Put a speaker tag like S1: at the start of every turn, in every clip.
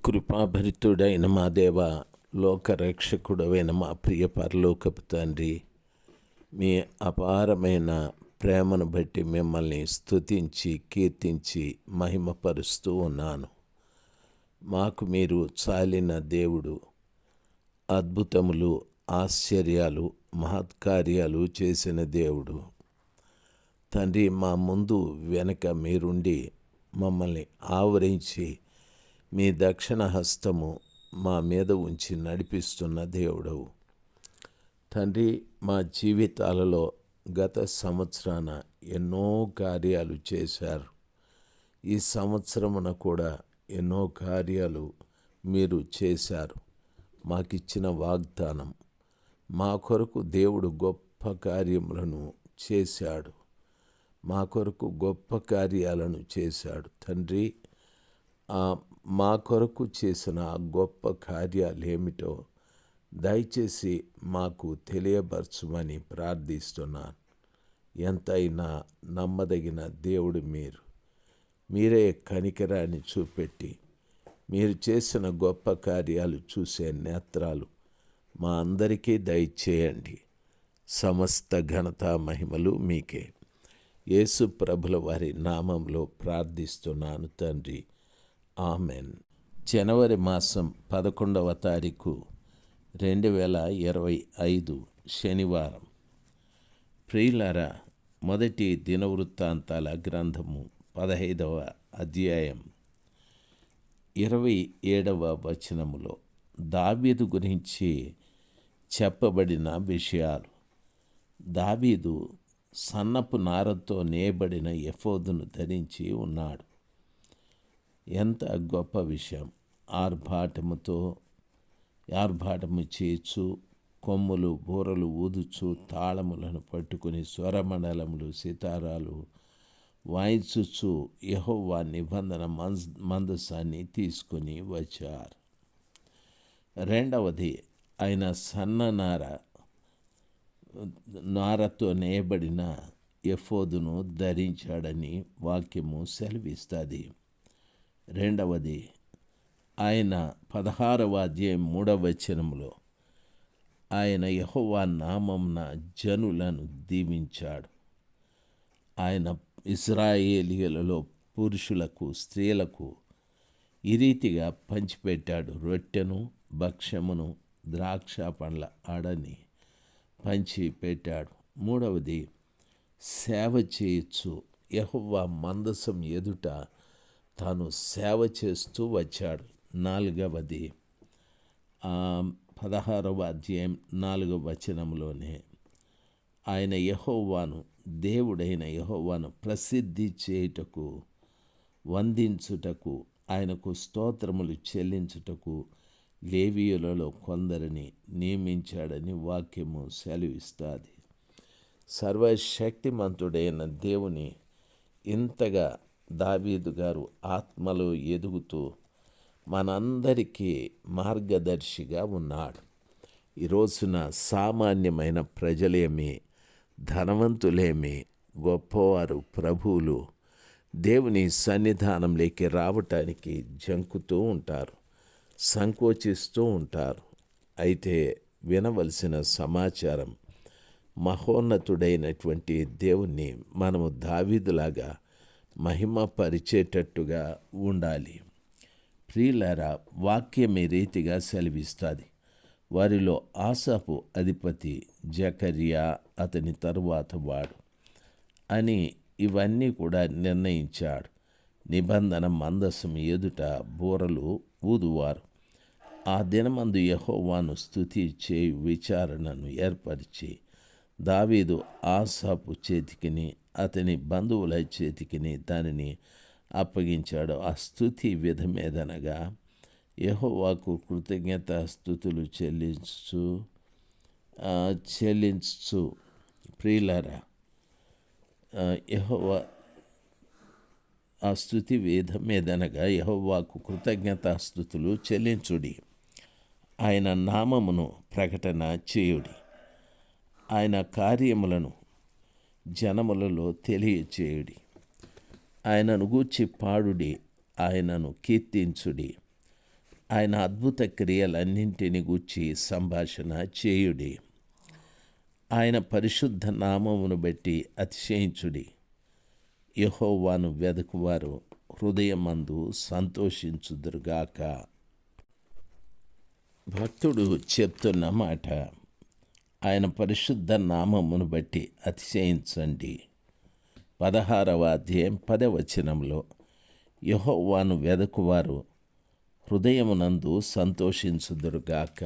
S1: కృపాభరితుడైన మా దేవ, లోకరక్షకుడైన మా ప్రియ పరలోకపు తండ్రి, మీ అపారమైన ప్రేమను బట్టి మిమ్మల్ని స్తుతించి కీర్తించి మహిమపరుస్తూ ఉన్నాను. మాకు మీరు చాలిన దేవుడు, అద్భుతములు, ఆశ్చర్యాలు, మహత్కార్యాలు చేసిన దేవుడు. తండ్రి, మా ముందు వెనక మీరుండి మమ్మల్ని ఆవరించి మీ దక్షిణ హస్తము మా మీద ఉంచి నడిపిస్తున్న దేవుడవు. తండ్రి, మా జీవితాలలో గత సంవత్సరాన ఎన్నో కార్యాలు చేశారు. ఈ సంవత్సరమున కూడా ఎన్నో కార్యాలు మీరు చేశారు. మాకిచ్చిన వాగ్దానం, మా కొరకు దేవుడు గొప్ప కార్యములను చేశాడు. మా కొరకు గొప్ప కార్యాలను చేశాడు. తండ్రి, మా కొరకు చేసిన ఆ గొప్ప కార్యాలు ఏమిటో దయచేసి మాకు తెలియపరచమని ప్రార్థిస్తున్నాను. ఎంతైనా నమ్మదగిన దేవుడు మీరు. మీరే కనికరాన్ని చూపెట్టి మీరు చేసిన గొప్ప కార్యాలు చూసే నేత్రాలు మా అందరికీ దయచేయండి. సమస్త ఘనత మహిమలు మీకే. యేసు ప్రభుల వారి నామంలో ప్రార్థిస్తున్నాను తండ్రి, ఆమెన్. జనవరి మాసం 11వ తారీఖు 2025 శనివారం. ప్రియులారా, మొదటి దినవృత్తాంతాల గ్రంథము 15వ అధ్యాయం 27వ వచనములో దావీదు గురించి చెప్పబడిన విషయాలు. దావీదు సన్నపు నారతో నేయబడిన ఎఫోదును ధరించి ఉన్నాడు. ఎంత గొప్ప విషయం! ఆర్భాటము చేచు, కొమ్ములు బూరలు ఊదుచు, తాళములను పట్టుకుని, స్వరమండలములు సితారాలు వాయించుచు యెహోవా నిబంధన మందసాన్ని తీసుకొని వచ్చారు. రెండవది, ఆయన నారతో నేయబడిన ఎఫోదును ధరించాడని వాక్యము సెలవిస్తుంది. రెండవది, ఆయన 16వ అధ్యాయం 3వ వచనములో ఆయన యెహోవా నామమున జనులను దీవించాడు. ఆయన ఇశ్రాయేలీయులలో పురుషులకు స్త్రీలకు ఈ రీతిగా పంచిపెట్టాడు. రొట్టెను, భక్ష్యమును, ద్రాక్ష పండ్ల ఆడని పంచిపెట్టాడు. మూడవది, సేవ చేయొచ్చు. యెహోవా మందసం ఎదుట తాను సేవ చేస్తూ వచ్చాడు. నాలుగవది, 16వ అధ్యాయం 4వ వచనంలోనే ఆయన యెహోవాను, దేవుడైన యెహోవాను ప్రసిద్ధి చేయుటకు, వందించుటకు, ఆయనకు స్తోత్రములు చెల్లించుటకు లేవీయులలో కొందరిని నియమించాడని వాక్యము సెలవిస్తుంది. సర్వశక్తిమంతుడైన దేవుని ఇంతగా దావీదు గారు ఆత్మలో ఎదుగుతూ మనందరికీ మార్గదర్శిగా ఉన్నాడు. ఈ రోజున సామాన్యమైన ప్రజలేమి, ధనవంతులేమి, గొప్పవారు, ప్రభువులు దేవుని సన్నిధానంలోకి రావటానికి జంకుతూ ఉంటారు, సంకోచిస్తూ ఉంటారు. అయితే వినవలసిన సమాచారం, మహోన్నతుడైనటువంటి దేవుణ్ణి మనము దావీదులాగా మహిమపరిచేటట్టుగా ఉండాలి. ప్రియులారా, వాక్యం ఈ రీతిగా సెలవిస్తుంది. వారిలో ఆసాపు అధిపతి జకర్యా అతని తరువాత వాడు అని ఇవన్నీ కూడా నిర్ణయించాడు. నిబంధన మందసం ఎదుట బూరలు ఊదువారు. ఆ దినమందు యెహోవాను స్తుతి చేయు విచారణను ఏర్పరిచి దావీదు ఆసాపు చేతికిని అతని బంధువుల చేతికిని దానిని అప్పగించాడు. ఆ స్తుతి విధమేదనగా, యెహోవాకు కృతజ్ఞత స్తుతులు చెల్లించు. ప్రియులారా, యెహోవా ఆ స్తుతి విధమేదనగా, యెహోవాకు కృతజ్ఞతాస్తుతులు చెల్లించుడి. ఆయన నామమును ప్రకటన చేయుడి. ఆయన కార్యములను జనములలో తెలియచేయుడి. ఆయనను గూర్చి పాడుడి, ఆయనను కీర్తించుడి. ఆయన అద్భుత క్రియలన్నింటిని గూర్చి సంభాషణ చేయుడి. ఆయన పరిశుద్ధ నామమును బట్టి అతిశయించుడి. యెహోవాను వెదకువారు హృదయమందు సంతోషించుదురుగాక. భక్తుడు చెప్తున్న మాట, ఆయన పరిశుద్ధ నామమును బట్టి అతిశయించండి. 16వ అధ్యాయం 10వ వచనంలో యెహోవాను వెదకువారు హృదయమునందు సంతోషించుదురుగాక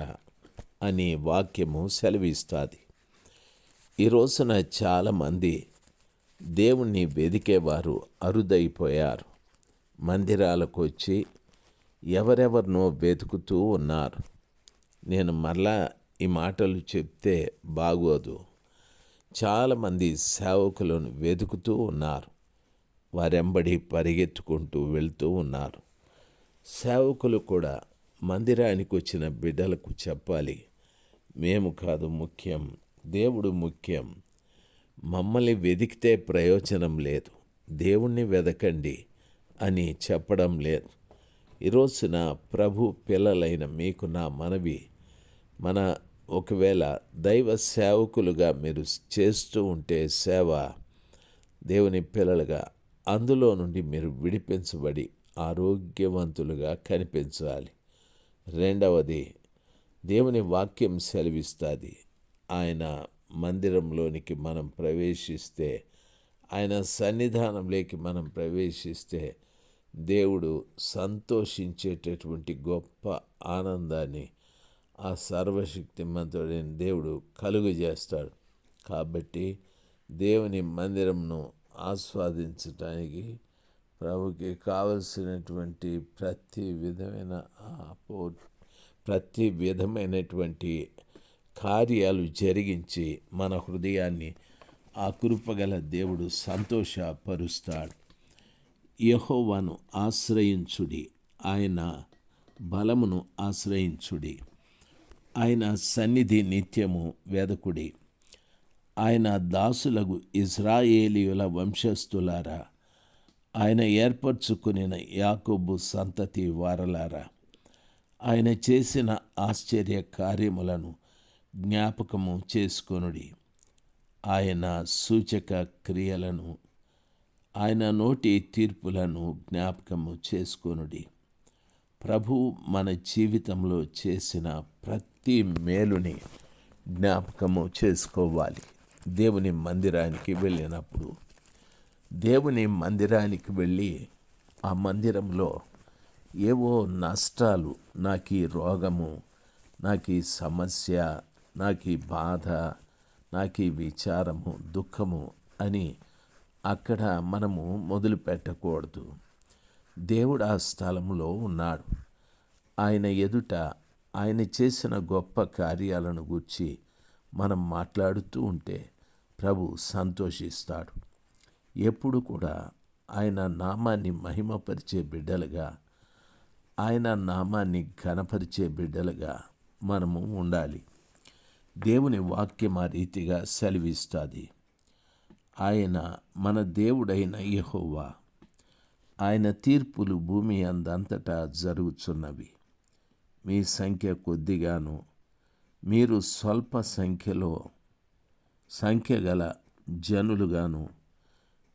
S1: అని వాక్యము సెలవిస్తుంది. ఈ రోజున చాలామంది దేవుణ్ణి వెదికేవారు అరుదైపోయారు. మందిరాలకు వచ్చి ఎవరెవరినో వెతుకుతూ ఉన్నారు. నేను మరలా ఈ మాటలు చెప్తే బాగోదు. చాలామంది సేవకులను వెతుకుతూ ఉన్నారు. వారెంబడి పరిగెత్తుకుంటూ వెళ్తూ ఉన్నారు. సేవకులు కూడా మందిరానికి వచ్చిన బిడ్డలకు చెప్పాలి, మేము కాదు ముఖ్యం, దేవుడు ముఖ్యం. మమ్మల్ని వెదికితే ప్రయోజనం లేదు, దేవుణ్ణి వెదకండి అని చెప్పడం లేదు. ఈరోజున ప్రభు పిల్లలైన మీకు నా మనవి, ఒకవేళ దైవ సేవకులుగా మీరు చేస్తూ ఉంటే సేవ, దేవుని పిల్లలుగా అందులో నుండి మీరు విడిపించబడి ఆరోగ్యవంతులుగా కనిపించాలి. రెండవది, దేవుని వాక్యం సెలవిస్తుంది, ఆయన మందిరంలోనికి మనం ప్రవేశిస్తే, ఆయన సన్నిధానంలోకి మనం ప్రవేశిస్తే దేవుడు సంతోషించేటటువంటి గొప్ప ఆనందాన్ని ఆ సర్వశక్తిమంతుడైన దేవుడు కలుగజేస్తాడు. కాబట్టి దేవుని మందిరంను ఆస్వాదించటానికి ప్రభుకి కావలసినటువంటి ప్రతి విధమైనటువంటి కార్యాలు జరిగించి మన హృదయాన్ని ఆ కృపగల దేవుడు సంతోషపరుస్తాడు. యెహోవాను ఆశ్రయించుడి, ఆయన బలమును ఆశ్రయించుడి. ఆయన సన్నిధి నిత్యము వెదకుడి. ఆయన దాసులకు ఇశ్రాయేలీయుల వంశస్థులారా, ఆయన ఏర్పరచుకునిన యాకోబు సంతతి వారలారా, ఆయన చేసిన ఆశ్చర్య కార్యములను జ్ఞాపకము చేసుకొనుడి. ఆయన సూచక క్రియలను, ఆయన నోటి తీర్పులను జ్ఞాపకము చేసుకొనుడి. ప్రభు మన జీవితంలో చేసిన ప్రతి మేలుని జ్ఞాపకము చేసుకోవాలి. దేవుని మందిరానికి వెళ్ళినప్పుడు, దేవుని మందిరానికి వెళ్ళి ఆ మందిరంలో ఏవో నష్టాలు, నాకు ఈ రోగము, నాకు ఈ సమస్య, నాకు ఈ బాధ, నాకు ఈ విచారము, దుఃఖము అని అక్కడ మనము మొదలు పెట్టకూడదు. దేవుడు ఆ స్థలంలో ఉన్నాడు. ఆయన ఎదుట ఆయన చేసిన గొప్ప కార్యాలను గూర్చి మనం మాట్లాడుతూ ఉంటే ప్రభు సంతోషిస్తాడు. ఎప్పుడు కూడా ఆయన నామాన్ని మహిమపరిచే బిడ్డలుగా, ఆయన నామాన్ని ఘనపరిచే బిడ్డలుగా మనము ఉండాలి. దేవుని వాక్యం ఆ రీతిగా సెలవిస్తుంది. ఆయన మన దేవుడైన యెహోవా, ఆయన తీర్పులు భూమి అందంతటా జరుగుచున్నవి. మీ సంఖ్య కొద్దిగాను, మీరు స్వల్ప సంఖ్య గల జనులుగాను,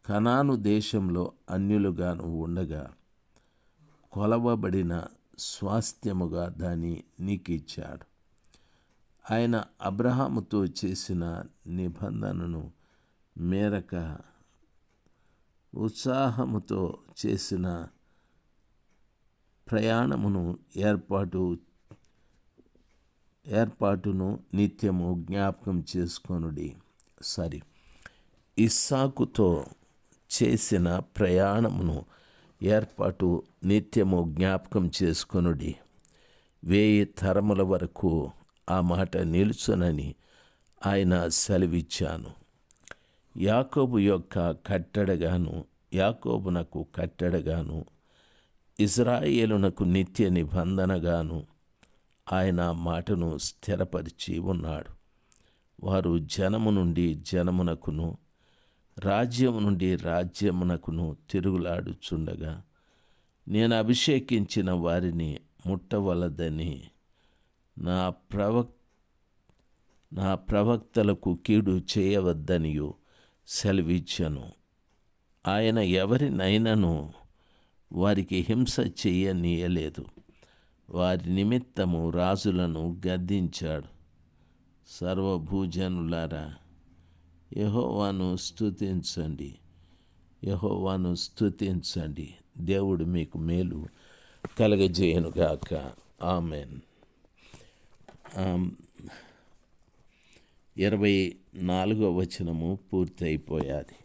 S1: కనాను దేశంలో అన్యులుగాను ఉండగా కొలవబడిన స్వాస్థ్యముగా దాన్ని నీకిచ్చాడు. ఆయన అబ్రహాముతో చేసిన నిబంధనను మేరక ఉత్సాహముతో చేసిన ప్రయాణమును ఏర్పాటును నిత్యము జ్ఞాపకం చేసుకొనుడి. ఇస్సాకుతో చేసిన ప్రయాణమును ఏర్పాటు నిత్యము జ్ఞాపకం చేసుకొనుడి. 1000 తరముల వరకు ఆ మాట నిలుచునని ఆయన సెలవిచ్చాను. యాకోబు యొక్క కట్టడగాను, యాకోబునకు కట్టడగాను, ఇశ్రాయేలునకు నిత్య నిబంధనగాను ఆయన మాటను స్థిరపరిచి ఉన్నాడు. వారు జనము నుండి జనమునకును, రాజ్యము నుండి రాజ్యమునకును తిరుగులాడుచుండగా నేను అభిషేకించిన వారిని ముట్టవలదని నా ప్రవక్తలకు కీడు చేయవద్దనియు సెలవిచ్చెను. ఆయన ఎవరినైనాను వారికి హింస చెయ్యనీయలేదు. వారి నిమిత్తము రాజులను గద్దించాడు. సర్వభూజనులారా, యెహోవాను స్తుతించండి, యెహోవాను స్తుతించండి. దేవుడు మీకు మేలు కలగజేయనుగాక. ఆమెన్. 24వ వచనము పూర్తయిపోయాది.